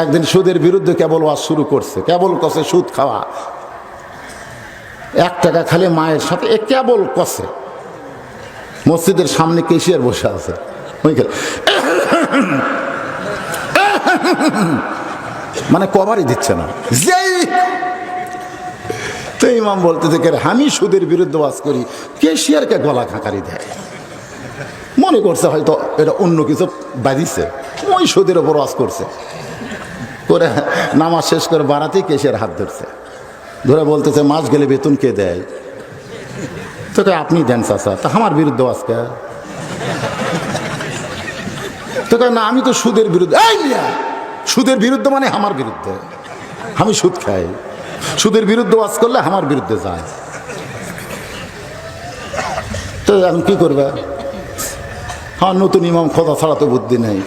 একদিন সুদের বিরুদ্ধে কেবল ওয়াজ শুরু করছে, কেবল কষে সুদ খাওয়া, 1 টাকা খালি মায়ের সাথে কেবল কষে। মসজিদের সামনে কেশিয়ার বসে আছে, মানে কভারই দিচ্ছে না। তো ইমাম বলতেছে আমি সুদের বিরুদ্ধে ওয়াজ করি, কেশিয়ারকে গলা খাকারি দেয়। মনে করছে হয়তো এটা অন্য কিছু বাজিছে, ওই সুদের ওপর ওয়াজ করছে। করে নামাজ শেষ করে বাড়াতেই কেশিয়ার হাত ধরছে, ধরে বলতেছে মাস গেলে বেতন কে দেয়? তো আপনি দেন চাচা। তা আমার বিরুদ্ধে ওয়াজ কে? তো না আমি তো সুদের বিরুদ্ধে। এই মিয়া, সুদের বিরুদ্ধে মানে আমার বিরুদ্ধে, আমি সুদ খাই, সুদের বিরুদ্ধে ওয়াজ করলে আমার বিরুদ্ধে যায়। তো এখন কি করবে? হ্যাঁ, নতুন ইমাম খোদা ছাড়া তো বুদ্ধি নেই।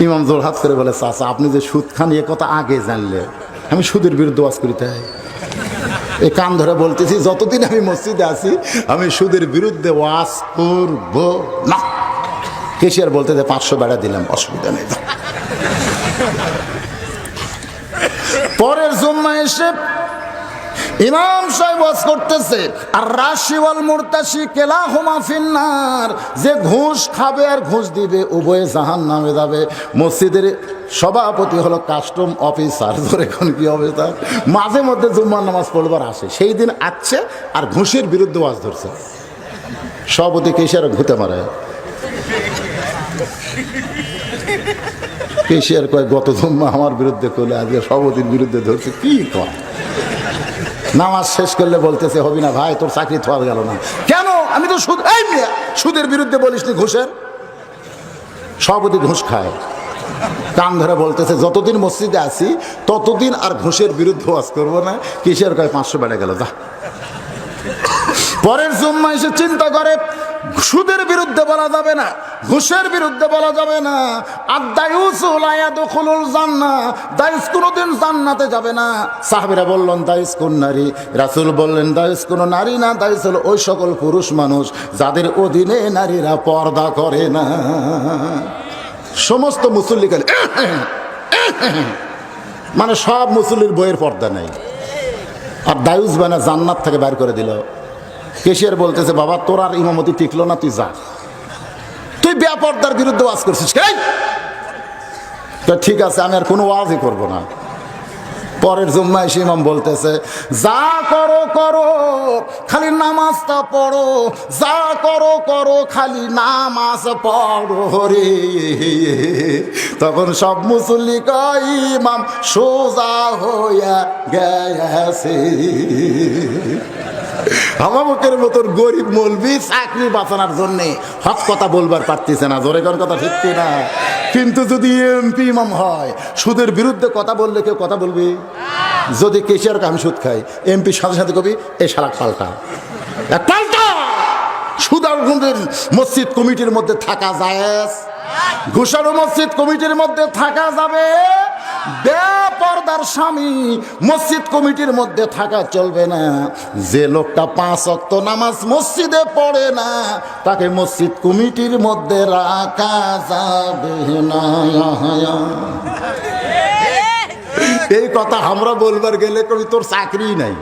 ইমাম জোর হাত করে বলে চাচা আপনি যে সুদ খান এ কথা আগে জানলে, আমি সুদের বিরুদ্ধে ওয়াজ করি তাই। এই কান ধরে বলতেছি যতদিন আমি মসজিদে আছি আমি সুদের বিরুদ্ধে ওয়াজ করব না। কেশিয়ার বলতে যে 500 বেড়া দিলাম, অসুবিধা নেই। পরের জুম্মা এসে ইমাম সাহেব ওয়াজ করতেছে, আর রাশি ওয়াল মুরতাশি কিলাহুমা ফিন্নার, যে ঘুষ খাবে আর ঘুষ দিবে উভয়ে জাহান্নামে যাবে। মসজিদের সভাপতি হলো কাস্টম অফিসার, ধরে এখন কি হবে তার, মাঝে মধ্যে জুম্মার নামাজ পড়বার আসে, সেই দিন আসছে আর ঘুষের বিরুদ্ধে ওয়াজ ধরছে। সভাপতি কেশিয়ার ঘুতে মারে। কেশিয়ার কয় গত জুম্মা আমার বিরুদ্ধে করলে আজকে সভাপতির বিরুদ্ধে ধরছে, কি কয়? নামাজ শেষ করলে বলতেছে হবি না ভাই, তোর চাকরি থাকা গেল না। কেন? আমি তো সুদ, এই মিয়া সুদের বিরুদ্ধে বলিস নি, ঘুষের। সভাপতি ঘুষ খায়, কান ধরে বলতেছে যতদিন মসজিদে আছি ততদিন আর ঘুষের বিরুদ্ধে ওয়াজ করবো না। কিসের কয় 500 বেড়ে গেল, যা। পরের জুম্মা এসে চিন্তা করে সুদের বিরুদ্ধে বলা যাবে না, ঘুষের বিরুদ্ধে বলা যাবে না। দায়ুস কোনোদিন জান্নাতে যাবে না। সাহাবীরা বললেন দায়ুস কোন নারী? রাসূল বললেন দায়ুস কোন নারী না, দায়ুস হলো ওই সকল পুরুষ মানুষ যাদের অধীনে নারীরা পর্দা করে না। সমস্ত মুসল্লি গেলে মানে সব মুসল্লির বইয়ের পর্দা নেই, আর দায়ুস বানা জান্নাত থেকে বাইর করে দিল। কেশিয়ার বলতেছে বাবা তোর আর ইমামতি টিকলো না, তুই যা, তুই বেপরদার বিরুদ্ধে ওয়াজ করছিস। ঠিক আছে আমি আর কোনো ওয়াজই করবো না। পরের জুম্মা এসে ইমাম বলতেছে যা করো করো খালি নামাজটা পড়ো, যা করো করো খালি নামাজ পড়ো রে। তখন সব মুসল্লি কয় ইমাম সোজা হইয়া গেছে। আমাদের মতন গরিব মৌলবি চাকরি বাঁচানোর জন্য হক কথা বলবার পারতেছে না, জোরে কোন কথা ঠিক না। কিন্তু যদি এমপি ইমাম হয়, সুদের বিরুদ্ধে কথা বললে কেউ কথা বলবি? যদি কেশিয়ার আমি সুদ খাই, এমপি সাথে সাথে কবি এই শালা পাল্টা পাল্টা। সুদার মসজিদ কমিটির মধ্যে থাকা যায়, ঘুষারও মসজিদ কমিটির মধ্যে থাকা যাবে, বেপরদার স্বামী মসজিদ কমিটির মধ্যে থাকা চলবে না। যে লোকটা 5 ওয়াক্ত নামাজ মসজিদে পড়ে না তাকে মসজিদ কমিটির মধ্যে রাখা যাবে না। এই কথা আমরা বলবার গেলে কবি তোর চাকরি নাই।